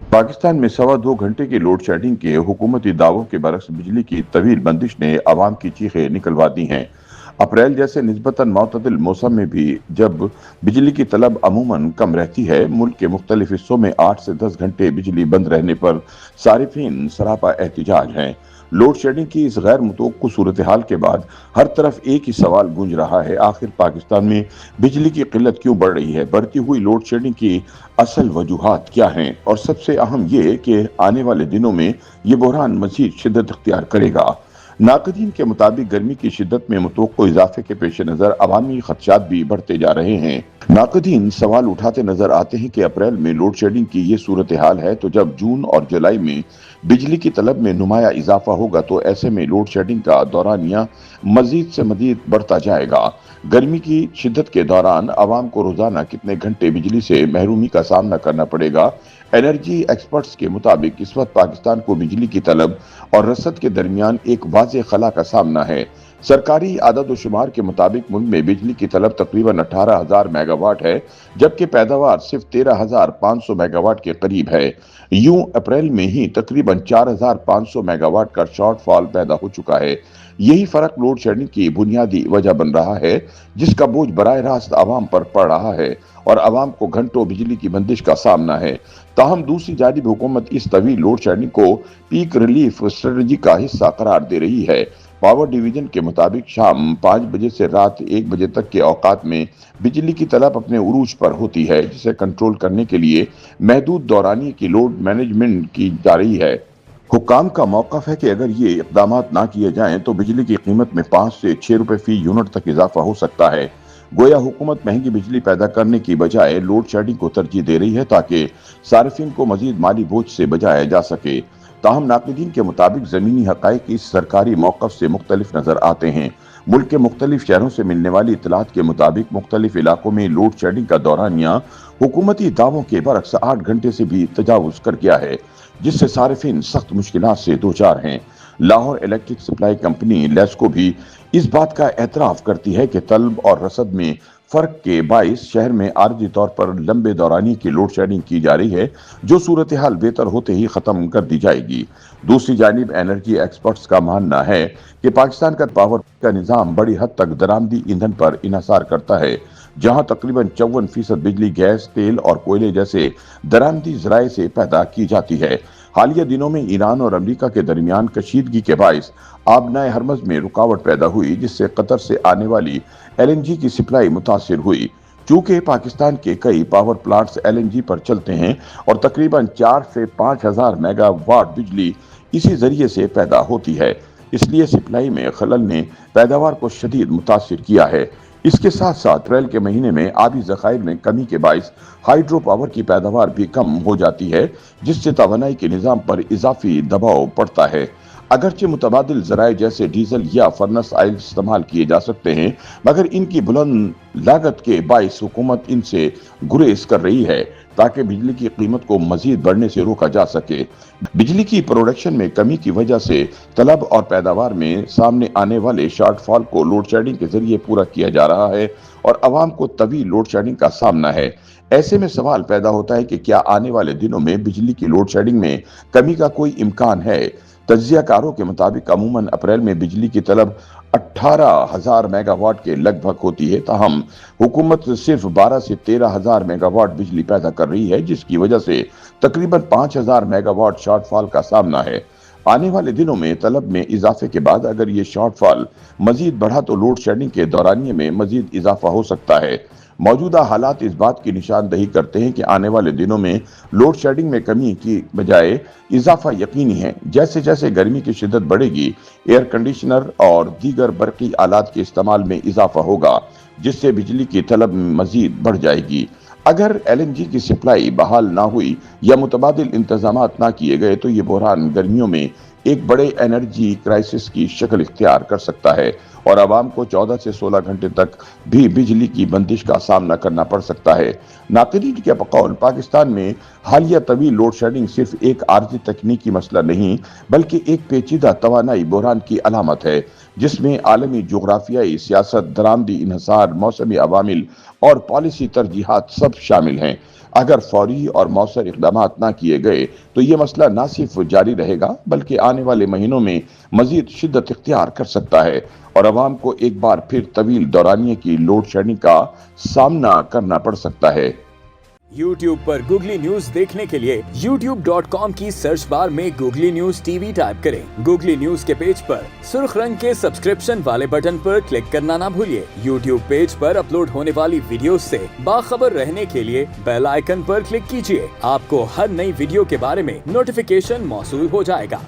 पाकिस्तान में 2.25 घंटे की लोड शेडिंग के हुकूमती दावों के बरक्स बिजली की तवील बंदिश ने अवाम की चीखें निकलवा दी हैं। अप्रैल जैसे निस्बतन मौतदिल मौसम में भी जब बिजली की तलब अमूमन कम रहती है, मुल्क के मुख्तलिफ हिस्सों में 8 से 10 घंटे बिजली बंद रहने पर सारिफीन सरापा एहतिजाज हैं। लोड शेडिंग की इस गैर मुतवक्कु सूरत हाल के बाद हर तरफ एक ही सवाल गूंज रहा है, आखिर पाकिस्तान में बिजली की किल्लत क्यों बढ़ रही है? बढ़ती हुई लोड शेडिंग की असल वजूहात क्या हैं? और सबसे अहम ये कि आने वाले दिनों में ये बहरान मजीद शिद्दत अख्तियार करेगा। नाक़दीन के मुताबिक गर्मी की शिद्दत में मुतवक्को इजाफे के पेश नज़र अवामी खदशात भी बढ़ते जा रहे हैं। नाक़दीन सवाल उठाते नजर आते हैं कि अप्रैल में लोड शेडिंग की ये सूरत हाल है, तो जब जून और जुलाई में बिजली की तलब में नुमाया इजाफा होगा, तो ऐसे में लोड शेडिंग का दौरानिया मजीद से मजीद बढ़ता जाएगा। गर्मी की शिद्दत के दौरान अवाम को रोजाना कितने घंटे बिजली से महरूमी का सामना करना पड़ेगा? एनर्जी एक्सपर्ट्स के मुताबिक इस वक्त पाकिस्तान को बिजली की तलब और रसद के दरमियान एक वाज़ेह खला का सामना है। सरकारी आदद व शुमार के मुताबिक मुल्क में बिजली की तलब तकरीबन 18,000 मेगावाट है, जबकि पैदावार सिर्फ 13,500 मेगावाट के करीब है। यूं अप्रैल में ही तकरीबन 4,500 मेगावाट का शॉर्टफॉल पैदा हो चुका है। यही फर्क लोड शेडिंग की बुनियादी वजह बन रहा है, जिसका बोझ बराह रास्त आवाम पर पड़ रहा है और आवाम को घंटों बिजली की बंदिश का सामना है। ताहम दूसरी जानिब हुकूमत इस तवील लोड शेडिंग को पीक रिलीफ स्ट्रेटजी का हिस्सा करार दे रही है। पावर डिवीजन के मुताबिक शाम 5 बजे से रात 1 बजे तक के औकात में बिजली की तलब अपने उरूज पर होती है, जिसे कंट्रोल करने के लिए महदूद दौरानिये की लोड मैनेजमेंट की जा रही है। हुक्काम का मौक़िफ़ है कि अगर ये इक़दामात ना किए जाएं तो बिजली की कीमत में 5 से 6 रुपए फी यूनिट तक इजाफा हो सकता है। गोया हुकूमत महंगी बिजली पैदा करने की बजाय लोड शेडिंग को तरजीह दे रही है, ताकि सार्फिन को मजीद माली बोझ से बचाया जा सके। ताहम नाक़दीन के मुताबिक ज़मीनी हक़ाइक़ इस सरकारी मौक़िफ़ से मुख्तलिफ नज़र आते हैं। मुल्क के मुख्तलिफ शहरों से मिलने वाली इत्तलात के मुताबिक मुख्तलिफ इलाकों में लोड शेडिंग का दौरानिया हुकूमती दावों के बरक्स 8 घंटे से भी तजावुज़ कर गया है, जिससे सारिफिन सख्त मुश्किलात से दो चार हैं। Lahore electric supply company LESCO भी इस बात का एतराफ़ करती है कि तलब और रसद में फर्क के बाइस शहर में आर्जी तौर पर लंबे दौरानी की लोड शेडिंग की जा रही है, जो सूरत हाल बेहतर होते ही खत्म कर दी जाएगी। दूसरी जानिब एनर्जी एक्सपर्ट्स का मानना है कि पाकिस्तान का पावर का निज़ाम बड़ी हद तक दरामदी ईंधन पर इन्हसार करता है, जहां तकरीबन 54% बिजली गैस, तेल और कोयले जैसे दरामदी ज़राए से पैदा की जाती है। हालिया दिनों में ईरान और अमेरिका के दरमियान कशीदगी के बाइस आबनाए हरमज में रुकावट पैदा हुई, जिससे कतर से आने वाली एलएनजी की सप्लाई मुतासिर हुई। चूंकि पाकिस्तान के कई पावर प्लांट्स एलएनजी पर चलते हैं और तकरीबन 4 से 5,000 मेगावाट बिजली इसी जरिए से पैदा होती है, इसलिए सप्लाई में खलल ने पैदावार को शदीद मुतासिर किया है। इसके साथ साथ अप्रैल के महीने में आबी ज़खायर में कमी के बाइस हाइड्रो पावर की पैदावार भी कम हो जाती है, जिससे तवानाई के निज़ाम पर इजाफी दबाव पड़ता है। अगरचे मुतबादिल ज़राए जैसे डीजल या फर्नस ऑयल इस्तेमाल किए जा सकते हैं, मगर इनकी बुलंद लागत के बाइस हुकूमत इनसे गुरेज कर रही है, ताकि बिजली की कीमत को मजीद बढ़ने से रोका जा सके। बिजली की प्रोडक्शन में कमी की वजह से तलब और पैदावार में सामने आने वाले शॉर्टफॉल को लोड शेडिंग के जरिए पूरा किया जा रहा है और आवाम को तवील लोड शेडिंग का सामना है। ऐसे में सवाल पैदा होता है कि क्या आने वाले दिनों में बिजली की लोड शेडिंग में कमी का कोई इम्कान है? तज्जियाकारों के मुताबिक अमूमन अप्रैल में बिजली की तलब 18,000 मेगावाट के लगभग होती है, ताहम हुकूमत सिर्फ 12 से 13,000 मेगावाट बिजली पैदा कर रही है, जिसकी वजह से तकरीबन 5,000 मेगावाट शॉर्टफॉल का सामना है। आने वाले दिनों में तलब में इजाफे के बाद अगर ये शॉर्टफॉल मजीद बढ़ा तो लोड शेडिंग के दौरानिये में मजीद इजाफा हो सकता है। मौजूदा हालात इस बात की निशानदही करते हैं कि आने वाले दिनों में लोड शेडिंग में कमी की बजाय इजाफा यकीनी है। जैसे जैसे गर्मी की शिद्दत बढ़ेगी, एयर कंडीशनर और दीगर बरकी आलात के इस्तेमाल में इजाफा होगा, जिससे बिजली की तलब मजीद बढ़ जाएगी। अगर एलएनजी की सप्लाई बहाल ना हुई या मुतबादिल इंतजामात ना किए गए, तो ये बहरान गर्मियों में एक बड़े एनर्जी क्राइसिस की शक्ल इख्तियार कर सकता है और आवाम को 14 से 16 घंटे तक भी बिजली की बंदिश का सामना करना पड़ सकता है। नाक़दीन के बकौल पाकिस्तान में हालिया तवील लोड शेडिंग सिर्फ एक आर्जी तकनीकी मसला नहीं, बल्कि एक पेचीदा तवानाई बहरान की अलामत है, जिसमें आलमी जोग्राफियाई सियासत, दरामदी इन्हसार, मौसमी अवामिल और पॉलिसी तरजीहात सब शामिल हैं। अगर फौरी और मौसर इक़दामात ना किए गए तो ये मसला ना सिर्फ जारी रहेगा बल्कि आने वाले महीनों में मजीद शिद्दत इख्तियार कर सकता है और अवाम को एक बार फिर तवील दौरानिये की लोड शेडिंग का सामना करना पड़ सकता है। YouTube पर गूगली न्यूज देखने के लिए youtube.com की सर्च बार में गूगली न्यूज टीवी टाइप करें। गूगली न्यूज के पेज पर सुर्ख रंग के सब्सक्रिप्शन वाले बटन पर क्लिक करना ना भूलिए। YouTube पेज पर अपलोड होने वाली वीडियोस से बाखबर रहने के लिए बेल आइकन पर क्लिक कीजिए। आपको हर नई वीडियो के बारे में नोटिफिकेशन मौसूल हो जाएगा।